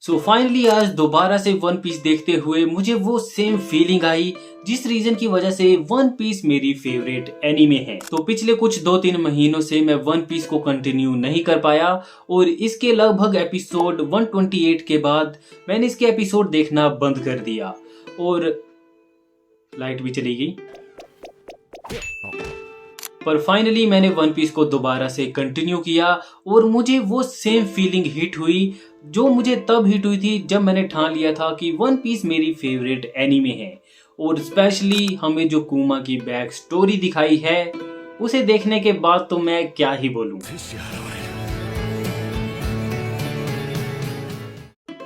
So finally आज दोबारा से वन पीस देखते हुए मुझे वो सेम फीलिंग आई जिस रीजन की वजह से वन पीस मेरी फेवरेट एनीमे है। तो पिछले कुछ 2-3 महीनों से मैं वन पीस को कंटिन्यू नहीं कर पाया और इसके लगभग एपिसोड 128 के बाद मैंने इसके एपिसोड देखना बंद कर दिया और लाइट भी चली गई। पर फाइनली मैंने वन पीस को दोबारा से कंटिन्यू किया और मुझे वो सेम फीलिंग हिट हुई जो मुझे तब हिट हुई थी जब मैंने ठान लिया था कि वन पीस मेरी फेवरेट एनीमे है। और स्पेशली हमें जो कुमा की बैक स्टोरी दिखाई है उसे देखने के बाद तो मैं क्या ही बोलूं।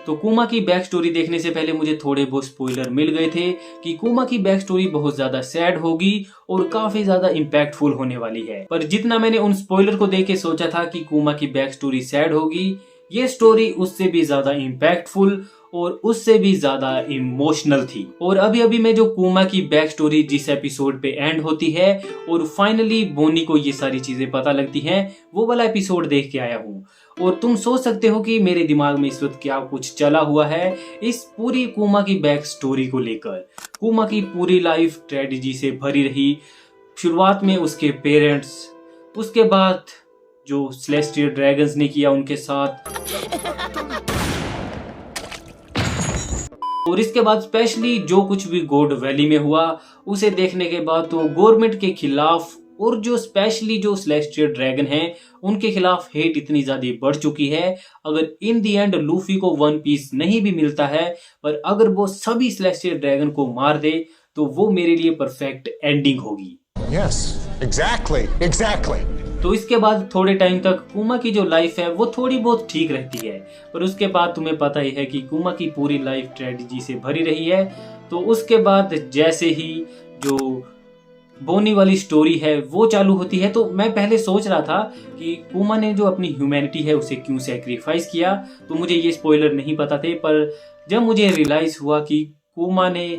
तो कुमा की बैक स्टोरी देखने से पहले मुझे थोड़े बहुत स्पॉइलर मिल गए थे कि कुमा की बैक स्टोरी बहुत ज्यादा सैड होगी और काफी ज्यादा इम्पैक्टफुल होने वाली है। पर जितना मैंने उन स्पॉइलर को देख के सोचा था कि कुमा की बैक स्टोरी सैड होगी, ये स्टोरी उससे भी ज्यादा इम्पैक्टफुल और उससे भी ज्यादा इमोशनल थी। और अभी अभी मैं जो कुमा की बैक स्टोरी जिस एपिसोड पे एंड होती है और फाइनली बोनी को ये सारी चीजें पता लगती हैं, वो वाला एपिसोड देख के आया हूँ। और तुम सोच सकते हो कि मेरे दिमाग में इस वक्त क्या कुछ चला हुआ है इस पूरी कुमा की बैक स्टोरी को लेकर। कुमा की पूरी लाइफ ट्रेजेडी से भरी रही। शुरुआत में उसके पेरेंट्स, उसके बाद जो सेलेस्टियल ड्रैगन्स ने किया उनके साथ, और इसके बाद स्पेशली जो कुछ भी गोड वैली में हुआ उसे देखने के बाद तो गवर्नमेंट के खिलाफ और जो स्पेशली जो सेलेस्टियल ड्रैगन हैं उनके खिलाफ हेट इतनी ज्यादा बढ़ चुकी है। अगर इन दी एंड लूफी को वन पीस नहीं भी मिलता है, पर अगर वो सभी सेलेस्टियल ड्रैगन को मार दे तो वो मेरे लिए परफेक्ट एंडिंग होगी। Yes, exactly. तो इसके बाद थोड़े टाइम तक कुमा की जो लाइफ है वो थोड़ी बहुत ठीक रहती है, पर उसके बाद तुम्हें पता ही है कि कुमा की पूरी लाइफ ट्रेजेडी से भरी रही है। तो उसके बाद जैसे ही जो बोनी वाली स्टोरी है वो चालू होती है, तो मैं पहले सोच रहा था कि कुमा ने जो अपनी ह्यूमैनिटी है उसे क्यों सैक्रिफाइस किया। तो मुझे ये स्पॉइलर नहीं पता थे, पर जब मुझे रियलाइज हुआ कि कुमा ने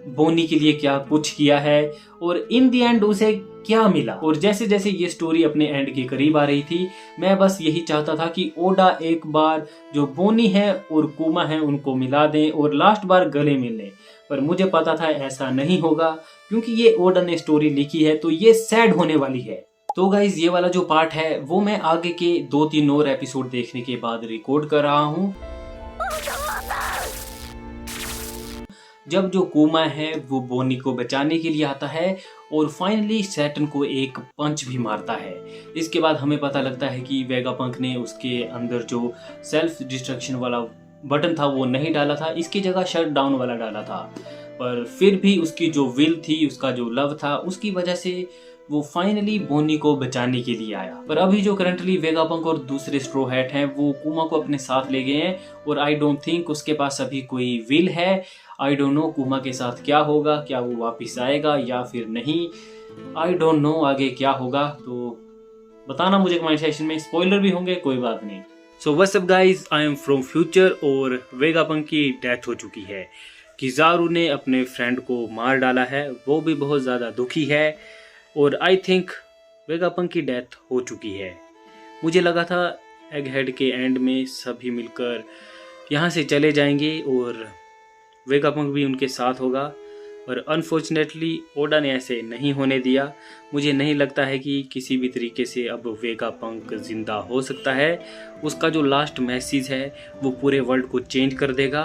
बोनी के लिए क्या कुछ किया है और इन दी एंड उसे क्या मिला, और जैसे जैसे ये स्टोरी अपने एंड के करीब आ रही थी, मैं बस यही चाहता था कि ओडा एक बार जो बोनी है और कुमा है उनको मिला दें और लास्ट बार गले मिल लें। पर मुझे पता था ऐसा नहीं होगा क्योंकि ये ओडा ने स्टोरी लिखी है तो ये सैड होने वाली है। तो गाइज ये वाला जो पार्ट है वो मैं आगे के 2-3 और एपिसोड देखने के बाद रिकॉर्ड कर रहा हूँ। जब जो कुमा है वो बोनी को बचाने के लिए आता है और फाइनली सैटर्न को एक पंच भी मारता है। इसके बाद हमें पता लगता है कि वेगापंक ने उसके अंदर जो सेल्फ डिस्ट्रक्शन वाला बटन था वो नहीं डाला था, इसकी जगह शट डाउन वाला डाला था। पर फिर भी उसकी जो विल थी, उसका जो लव था, उसकी वजह से वो फाइनली बोनी को बचाने के लिए आया। पर अभी जो करंटली वेगापंक और दूसरे स्ट्रो हैट हैं वो कुमा को अपने साथ ले गए हैं और आई डोंट थिंक उसके पास अभी कोई विल है। आई डोंट नो कुमा के साथ क्या होगा, क्या वो वापस आएगा या फिर नहीं। आई डोंट नो आगे क्या होगा, तो बताना मुझे कमेंट सेक्शन में। स्पॉइलर भी होंगे, कोई बात नहीं। So what's up guys, I am from future और वेगापंक की डेथ हो चुकी है। किजारू ने अपने फ्रेंड को मार डाला है, वो भी बहुत ज़्यादा दुखी है और आई थिंक वेगापंक की डेथ हो चुकी है। मुझे लगा था एगहेड के एंड में सभी मिलकर यहाँ से चले जाएंगे और वेगापंक भी उनके साथ होगा, पर अनफॉर्चुनेटली ओडा ने ऐसे नहीं होने दिया। मुझे नहीं लगता है कि किसी भी तरीके से अब वेगापंक जिंदा हो सकता है। उसका जो लास्ट मैसेज है वो पूरे वर्ल्ड को चेंज कर देगा।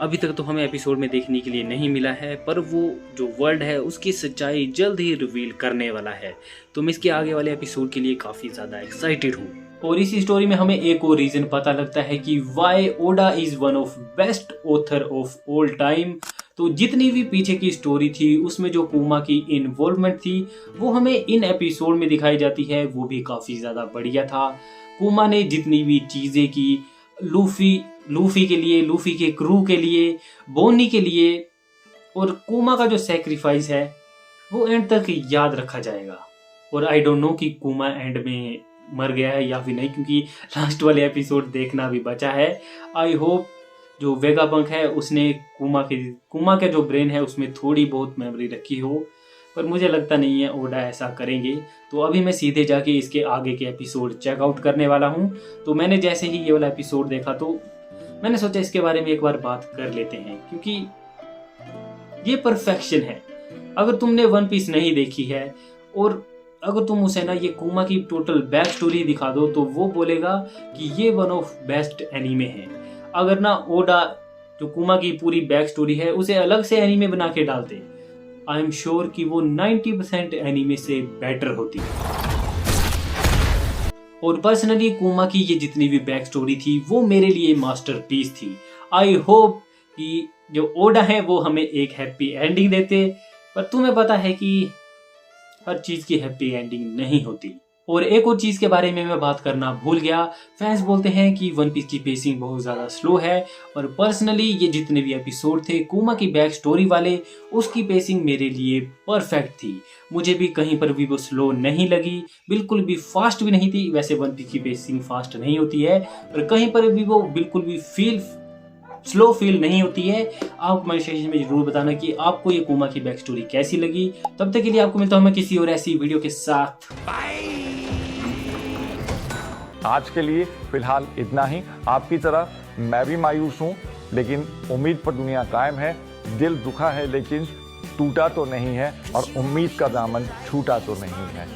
अभी तक तो हमें एपिसोड में देखने के लिए नहीं मिला है, पर वो जो वर्ल्ड है उसकी सच्चाई जल्द ही रिवील करने वाला है। तो मैं इसके आगे वाले एपिसोड के लिए काफ़ी ज़्यादा एक्साइटेड हूँ। और इसी स्टोरी में हमें एक और रीजन पता लगता है कि Y Oda is one of best author of all time. तो जितनी भी पीछे की स्टोरी थी उसमें जो कुमा की इन्वॉल्वमेंट थी वो हमें इन एपिसोड में दिखाई जाती है, वो भी काफ़ी ज़्यादा बढ़िया था। कुमा ने जितनी भी चीज़ें की लूफी के लिए, लूफी के क्रू के लिए, बोनी के लिए, और कुमा का जो सेक्रीफाइस है वो एंड तक याद रखा जाएगा। और आई डोंट नो कि कुमा एंड में मर गया है या फिर नहीं, क्योंकि लास्ट वाले एपिसोड देखना भी बचा है। आई होप जो वेगापंक है उसने कुमा के जो ब्रेन है उसमें थोड़ी बहुत मेमोरी रखी हो, पर मुझे लगता नहीं है ओडा ऐसा करेंगे। तो अभी मैं सीधे जाके इसके आगे के एपिसोड चेकआउट करने वाला हूँ। तो मैंने जैसे ही ये वाला एपिसोड देखा तो मैंने सोचा इसके बारे में एक बार बात कर लेते हैं, क्योंकि ये परफेक्शन है। अगर तुमने वन पीस नहीं देखी है और अगर तुम उसे ना ये कुमा की टोटल बैक स्टोरी दिखा दो तो वो बोलेगा कि ये वन ऑफ बेस्ट एनीमे है। अगर ना ओडा जो कुमा की पूरी बैक स्टोरी है उसे अलग से एनीमे बना के डालते, आई एम श्योर कि वो 90% एनीमे से बेटर होती। और पर्सनली कुमा की ये जितनी भी बैक स्टोरी थी वो मेरे लिए मास्टरपीस थी। आई होप कि जो ओडा है वो हमें एक हैप्पी एंडिंग देते, पर तुम्हें पता है कि हर चीज की हैप्पी एंडिंग नहीं होती। और एक और चीज के बारे में मैं बात करना भूल गया, फैंस बोलते हैं कि वन पीस की पेसिंग बहुत ज्यादा स्लो है, और पर्सनली ये जितने भी एपिसोड थे कुमा की बैक स्टोरी वाले उसकी पेसिंग मेरे लिए परफेक्ट थी। मुझे भी कहीं पर भी वो स्लो नहीं लगी, बिल्कुल भी फास्ट भी नहीं थी। वैसे वन पीस की पेसिंग फास्ट नहीं होती है, पर कहीं पर भी वो बिल्कुल भी स्लो फील नहीं होती है। आप कमेंट सेक्शन में जरूर बताना कि आपको ये कुमा की बैक स्टोरी कैसी लगी। तब तक के लिए आपको मिलता हूं मैं किसी और ऐसी वीडियो के साथ। आज के लिए फिलहाल इतना ही। आपकी तरह मैं भी मायूस हूँ, लेकिन उम्मीद पर दुनिया कायम है। दिल दुखा है लेकिन टूटा तो नहीं है, और उम्मीद का दामन छूटा तो नहीं है।